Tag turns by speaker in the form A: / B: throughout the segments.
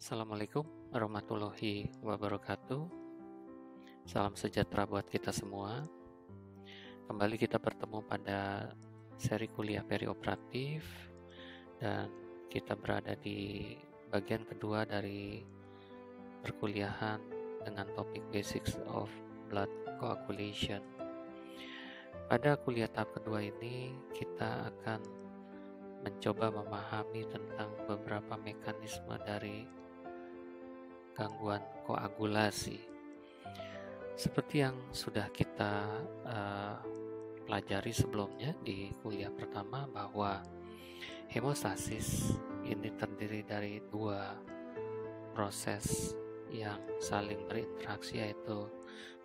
A: Assalamualaikum warahmatullahi wabarakatuh. Salam sejahtera buat kita semua. Kembali kita bertemu pada seri kuliah perioperatif dan kita berada di bagian kedua dari perkuliahan dengan topik Basics of Blood Coagulation. Pada kuliah tahap kedua ini kita akan mencoba memahami tentang beberapa mekanisme dari gangguan koagulasi. Seperti yang sudah kita pelajari sebelumnya di kuliah pertama, bahwa hemostasis ini terdiri dari dua proses yang saling berinteraksi, yaitu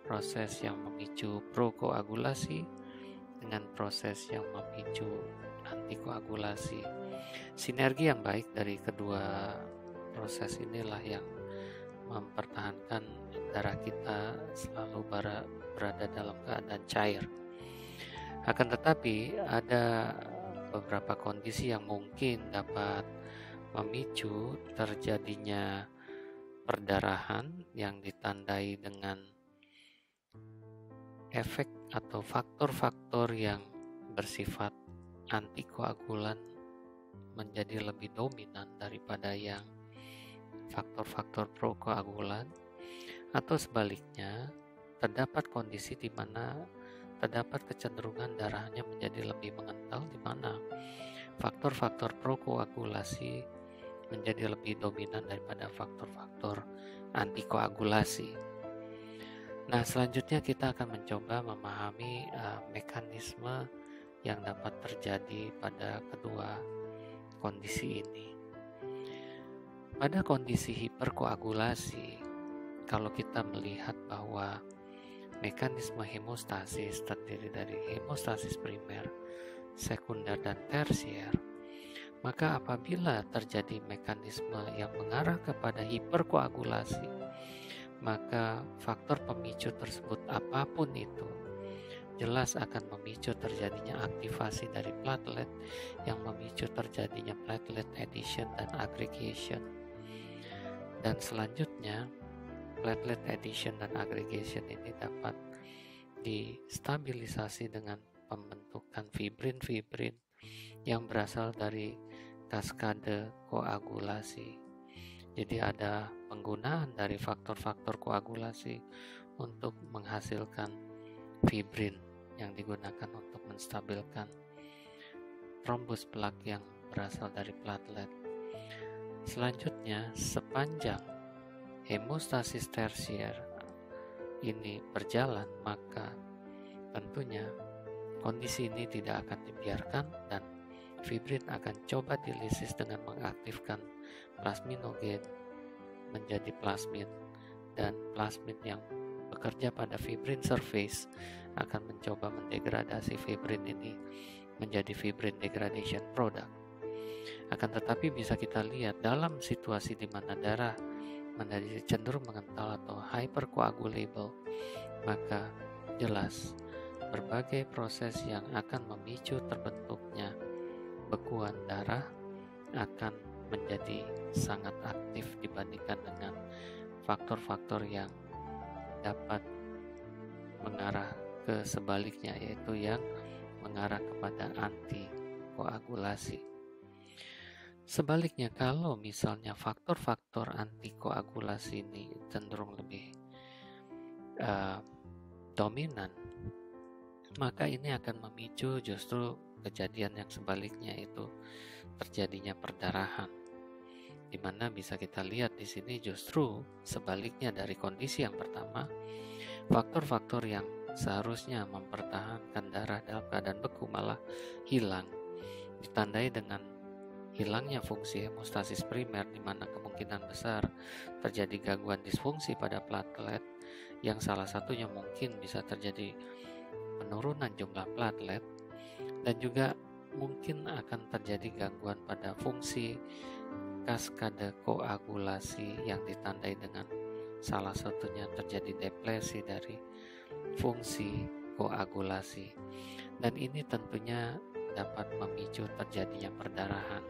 A: proses yang memicu prokoagulasi dengan proses yang memicu antikoagulasi. Sinergi yang baik dari kedua proses inilah yang mempertahankan darah kita selalu berada dalam keadaan cair. Akan tetapi ada beberapa kondisi yang mungkin dapat memicu terjadinya perdarahan yang ditandai dengan efek atau faktor-faktor yang bersifat antikoagulan menjadi lebih dominan daripada yang faktor-faktor prokoagulan, atau sebaliknya terdapat kondisi di mana terdapat kecenderungan darahnya menjadi lebih mengental, di mana faktor-faktor prokoagulasi menjadi lebih dominan daripada faktor-faktor antikoagulasi. Nah, selanjutnya kita akan mencoba memahami mekanisme yang dapat terjadi pada kedua kondisi ini. Pada kondisi hiperkoagulasi, kalau kita melihat bahwa mekanisme hemostasis terdiri dari hemostasis primer, sekunder, dan tersier, maka apabila terjadi mekanisme yang mengarah kepada hiperkoagulasi, maka faktor pemicu tersebut apapun itu jelas akan memicu terjadinya aktivasi dari platelet yang memicu terjadinya platelet addition dan aggregation. Dan selanjutnya platelet addition dan aggregation ini dapat distabilisasi dengan pembentukan fibrin-fibrin yang berasal dari kaskade koagulasi. Jadi ada penggunaan dari faktor-faktor koagulasi untuk menghasilkan fibrin yang digunakan untuk menstabilkan trombus plak yang berasal dari platelet. Selanjutnya, sepanjang hemostasis tersier ini berjalan, maka tentunya kondisi ini tidak akan dibiarkan dan fibrin akan coba dilisis dengan mengaktifkan plasminogen menjadi plasmid, dan plasmid yang bekerja pada fibrin surface akan mencoba mendegradasi fibrin ini menjadi fibrin degradation product. Akan tetapi bisa kita lihat dalam situasi di mana darah menjadi cenderung mengental atau hypercoagulable, maka jelas berbagai proses yang akan memicu terbentuknya bekuan darah akan menjadi sangat aktif dibandingkan dengan faktor-faktor yang dapat mengarah ke sebaliknya, yaitu yang mengarah kepada antikoagulasi. Sebaliknya, kalau misalnya faktor-faktor antikoagulasi ini cenderung lebih dominan, maka ini akan memicu justru kejadian yang sebaliknya, yaitu terjadinya perdarahan, di mana bisa kita lihat di sini justru sebaliknya dari kondisi yang pertama. Faktor-faktor yang seharusnya mempertahankan darah dalam keadaan beku malah hilang, ditandai dengan hilangnya fungsi hemostasis primer, di mana kemungkinan besar terjadi gangguan disfungsi pada platelet, yang salah satunya mungkin bisa terjadi penurunan jumlah platelet, dan juga mungkin akan terjadi gangguan pada fungsi kaskade koagulasi yang ditandai dengan salah satunya terjadi depresi dari fungsi koagulasi, dan ini tentunya dapat memicu terjadinya perdarahan.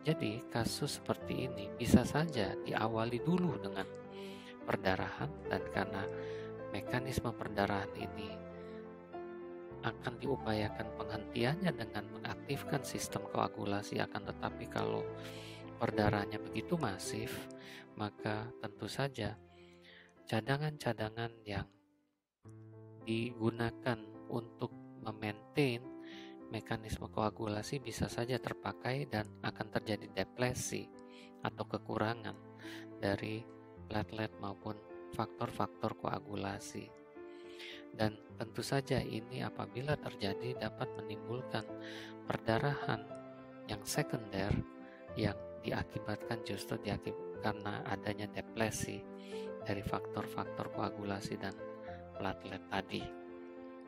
A: Jadi kasus seperti ini bisa saja diawali dulu dengan perdarahan, dan karena mekanisme perdarahan ini akan diupayakan penghentiannya dengan mengaktifkan sistem koagulasi, akan tetapi kalau perdarahannya begitu masif, maka tentu saja cadangan-cadangan yang digunakan untuk memaintain mekanisme koagulasi bisa saja terpakai dan akan terjadi deplesi atau kekurangan dari platelet maupun faktor-faktor koagulasi. Dan tentu saja ini apabila terjadi dapat menimbulkan perdarahan yang sekunder yang diakibatkan justru karena adanya deplesi dari faktor-faktor koagulasi dan platelet tadi.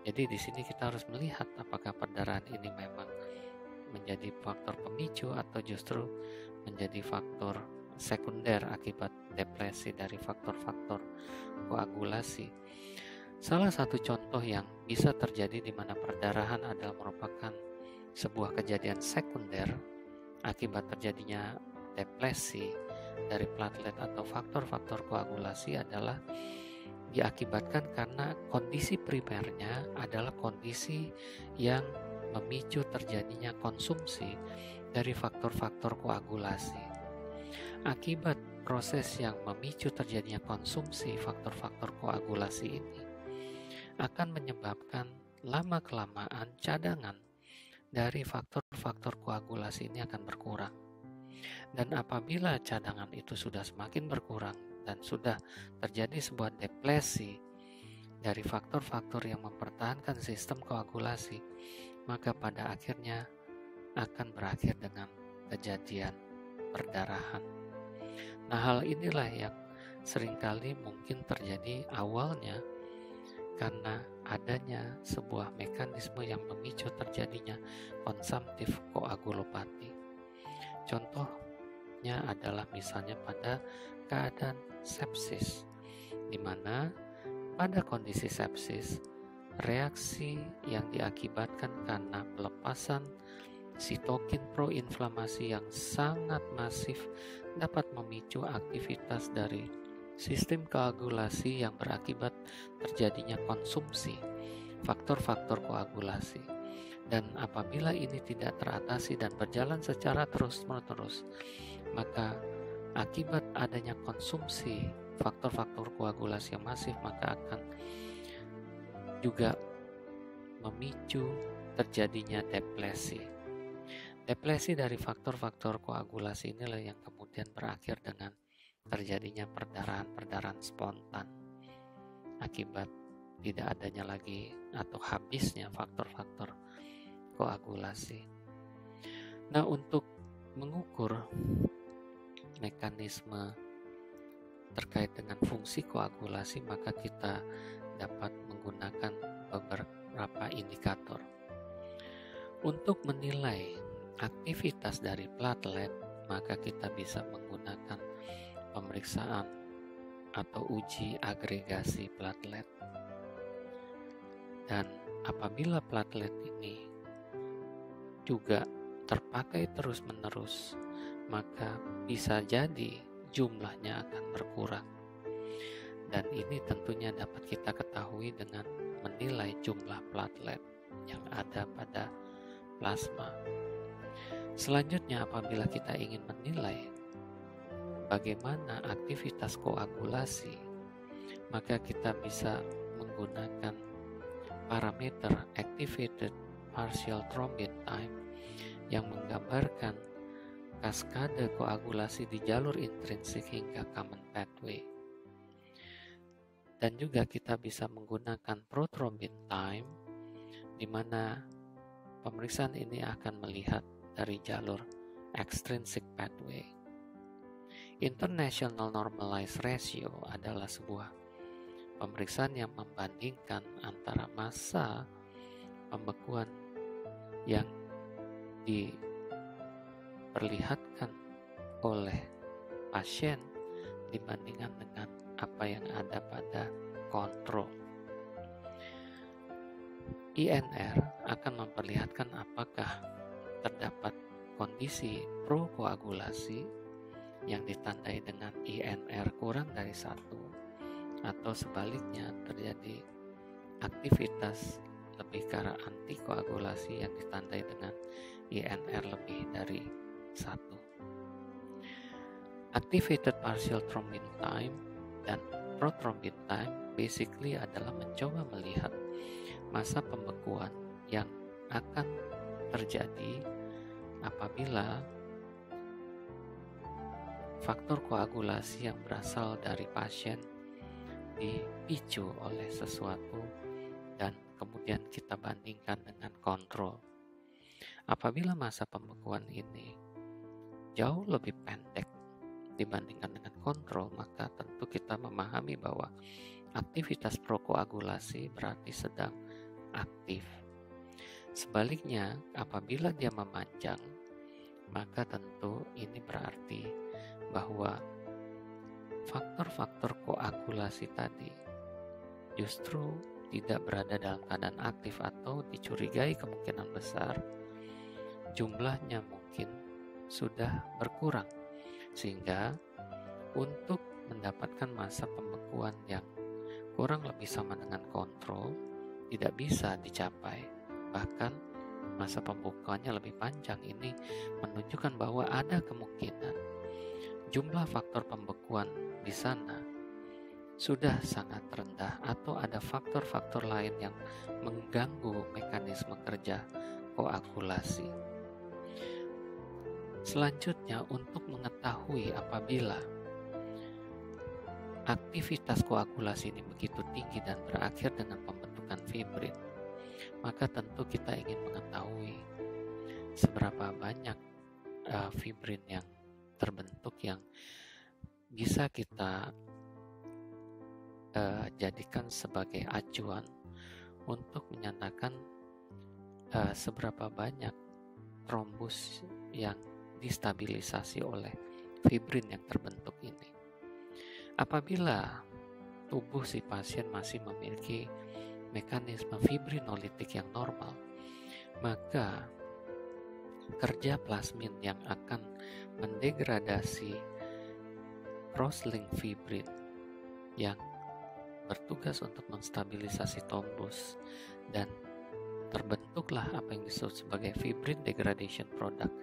A: Jadi di sini kita harus melihat apakah perdarahan ini memang menjadi faktor pemicu atau justru menjadi faktor sekunder akibat depresi dari faktor-faktor koagulasi. Salah satu contoh yang bisa terjadi di mana perdarahan adalah merupakan sebuah kejadian sekunder akibat terjadinya depresi dari platelet atau faktor-faktor koagulasi adalah diakibatkan karena kondisi primernya adalah kondisi yang memicu terjadinya konsumsi dari faktor-faktor koagulasi. Akibat proses yang memicu terjadinya konsumsi faktor-faktor koagulasi ini akan menyebabkan lama-kelamaan cadangan dari faktor-faktor koagulasi ini akan berkurang. Dan apabila cadangan itu sudah semakin berkurang dan sudah terjadi sebuah deplesi dari faktor-faktor yang mempertahankan sistem koagulasi, maka pada akhirnya akan berakhir dengan kejadian perdarahan. Nah, hal inilah yang seringkali mungkin terjadi awalnya karena adanya sebuah mekanisme yang memicu terjadinya konsumtif koagulopati. Contohnya adalah misalnya pada keadaan sepsis, di mana pada kondisi sepsis, reaksi yang diakibatkan karena pelepasan sitokin proinflamasi yang sangat masif dapat memicu aktivitas dari sistem koagulasi yang berakibat terjadinya konsumsi faktor-faktor koagulasi. Dan apabila ini tidak teratasi dan berjalan secara terus-menerus, maka akibat adanya konsumsi faktor-faktor koagulasi yang masif, maka akan juga memicu terjadinya deplesi. Deplesi dari faktor-faktor koagulasi inilah yang kemudian berakhir dengan terjadinya perdarahan spontan akibat tidak adanya lagi atau habisnya faktor-faktor koagulasi. Nah, untuk mengukur mekanisme terkait dengan fungsi koagulasi, maka kita dapat menggunakan beberapa indikator. Untuk menilai aktivitas dari platelet, maka kita bisa menggunakan pemeriksaan atau uji agregasi platelet. Dan apabila platelet ini juga terpakai terus-menerus, maka bisa jadi jumlahnya akan berkurang. Dan ini tentunya dapat kita ketahui dengan menilai jumlah platelet yang ada pada plasma. Selanjutnya, apabila kita ingin menilai bagaimana aktivitas koagulasi, maka kita bisa menggunakan parameter activated partial thrombin time yang menggambarkan kaskade koagulasi di jalur intrinsik hingga common pathway. Dan juga kita bisa menggunakan prothrombin time, di mana pemeriksaan ini akan melihat dari jalur extrinsic pathway. International Normalized Ratio adalah sebuah pemeriksaan yang membandingkan antara massa pembekuan yang diperlihatkan oleh pasien dibandingkan dengan apa yang ada pada kontrol. INR akan memperlihatkan apakah terdapat kondisi prokoagulasi yang ditandai dengan INR kurang dari 1, atau sebaliknya terjadi aktivitas lebih ke arah antikoagulasi yang ditandai dengan INR lebih dari 1. Activated partial thrombin time dan prothrombin time basically adalah mencoba melihat masa pembekuan yang akan terjadi apabila faktor koagulasi yang berasal dari pasien dipicu oleh sesuatu dan kemudian kita bandingkan dengan kontrol. Apabila masa pembekuan ini jauh lebih pendek dibandingkan dengan kontrol, maka tentu kita memahami bahwa aktivitas prokoagulasi berarti sedang aktif. Sebaliknya, apabila dia memanjang, maka tentu ini berarti bahwa faktor-faktor koagulasi tadi justru tidak berada dalam keadaan aktif atau dicurigai kemungkinan besar jumlahnya mungkin sudah berkurang, sehingga untuk mendapatkan masa pembekuan yang kurang lebih sama dengan kontrol tidak bisa dicapai. Bahkan masa pembekuannya lebih panjang. Ini menunjukkan bahwa ada kemungkinan jumlah faktor pembekuan di sana sudah sangat rendah atau ada faktor-faktor lain yang mengganggu mekanisme kerja koagulasi. Selanjutnya, untuk mengetahui apabila aktivitas koagulasi ini begitu tinggi dan berakhir dengan pembentukan fibrin, maka tentu kita ingin mengetahui seberapa banyak fibrin yang terbentuk yang bisa kita jadikan sebagai acuan untuk menyatakan seberapa banyak trombus yang distabilisasi oleh fibrin yang terbentuk ini. Apabila tubuh si pasien masih memiliki mekanisme fibrinolitik yang normal, maka kerja plasmin yang akan mendegradasi cross-link fibrin yang bertugas untuk menstabilisasi trombus dan terbentuklah apa yang disebut sebagai fibrin degradation product,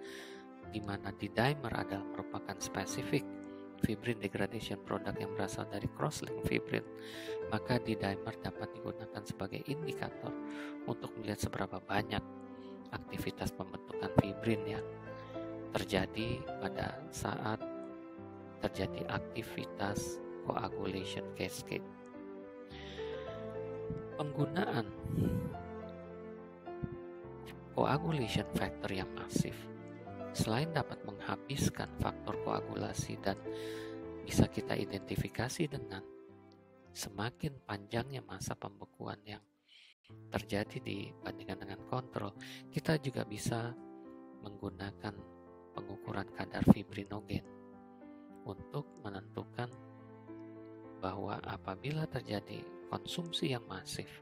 A: di mana D-dimer adalah merupakan spesifik fibrin degradation product yang berasal dari cross-link fibrin, maka D-dimer dapat digunakan sebagai indikator untuk melihat seberapa banyak aktivitas pembentukan fibrin yang terjadi pada saat terjadi aktivitas coagulation cascade. Penggunaan coagulation factor yang masif selain dapat menghabiskan faktor koagulasi dan bisa kita identifikasi dengan semakin panjangnya masa pembekuan yang terjadi dibandingkan dengan kontrol, kita juga bisa menggunakan pengukuran kadar fibrinogen untuk menentukan bahwa apabila terjadi konsumsi yang masif,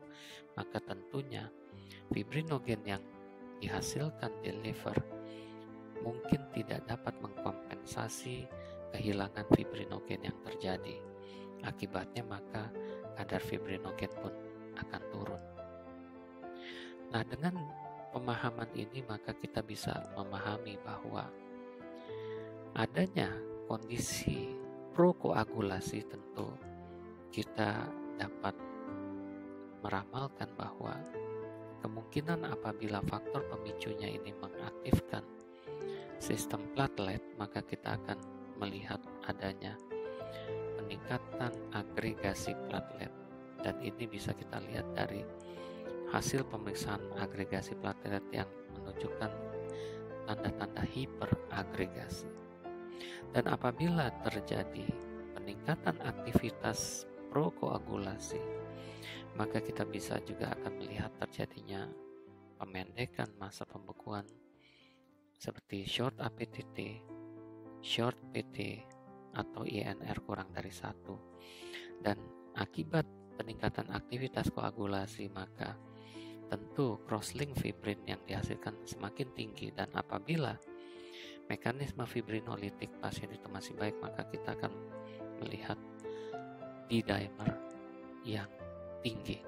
A: maka tentunya fibrinogen yang dihasilkan di liver mungkin tidak dapat mengkompensasi kehilangan fibrinogen yang terjadi. Akibatnya maka kadar fibrinogen pun akan turun. Nah, dengan pemahaman ini maka kita bisa memahami bahwa adanya kondisi prokoagulasi tentu kita dapat meramalkan bahwa kemungkinan apabila faktor pemicunya ini mengaktifkan sistem platelet, maka kita akan melihat adanya peningkatan agregasi platelet, dan ini bisa kita lihat dari hasil pemeriksaan agregasi platelet yang menunjukkan tanda-tanda hiperagregasi. Dan apabila terjadi peningkatan aktivitas prokoagulasi, maka kita bisa juga akan melihat terjadinya pemendekan masa pembekuan seperti short APTT, short PT, atau INR kurang dari 1. Dan akibat peningkatan aktivitas koagulasi, maka tentu cross-link fibrin yang dihasilkan semakin tinggi, dan apabila mekanisme fibrinolitik pasien itu masih baik, maka kita akan melihat D-dimer yang tinggi.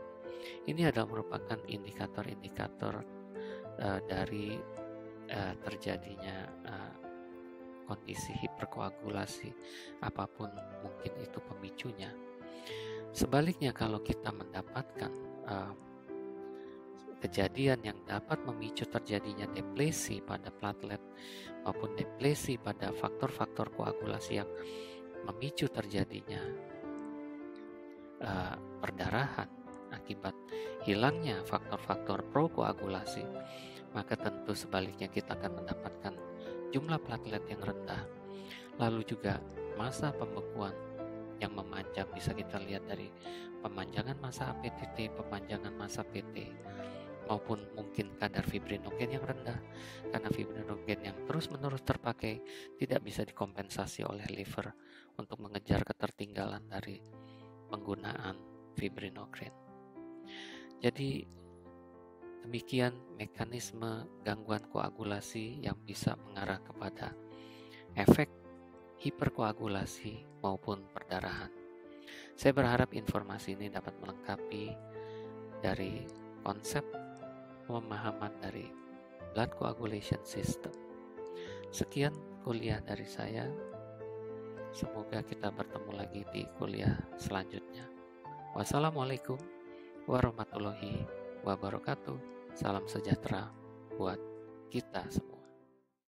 A: Ini adalah merupakan indikator-indikator dari terjadinya kondisi hiperkoagulasi, apapun mungkin itu pemicunya. Sebaliknya, kalau kita mendapatkan kejadian yang dapat memicu terjadinya deplesi pada platelet maupun deplesi pada faktor-faktor koagulasi yang memicu terjadinya perdarahan akibat hilangnya faktor-faktor prokoagulasi, maka tentu sebaliknya kita akan mendapatkan jumlah platelet yang rendah. Lalu juga masa pembekuan yang memanjang, bisa kita lihat dari pemanjangan masa APTT, pemanjangan masa PT, maupun mungkin kadar fibrinogen yang rendah, karena fibrinogen yang terus-menerus terpakai tidak bisa dikompensasi oleh liver untuk mengejar ketertinggalan dari penggunaan fibrinogen. Jadi demikian mekanisme gangguan koagulasi yang bisa mengarah kepada efek hiperkoagulasi maupun perdarahan. Saya berharap informasi ini dapat melengkapi dari konsep pemahaman dari blood coagulation system. Sekian kuliah dari saya. Semoga kita bertemu lagi di kuliah selanjutnya. Wassalamualaikum warahmatullahi wabarakatuh. Salam sejahtera buat kita semua.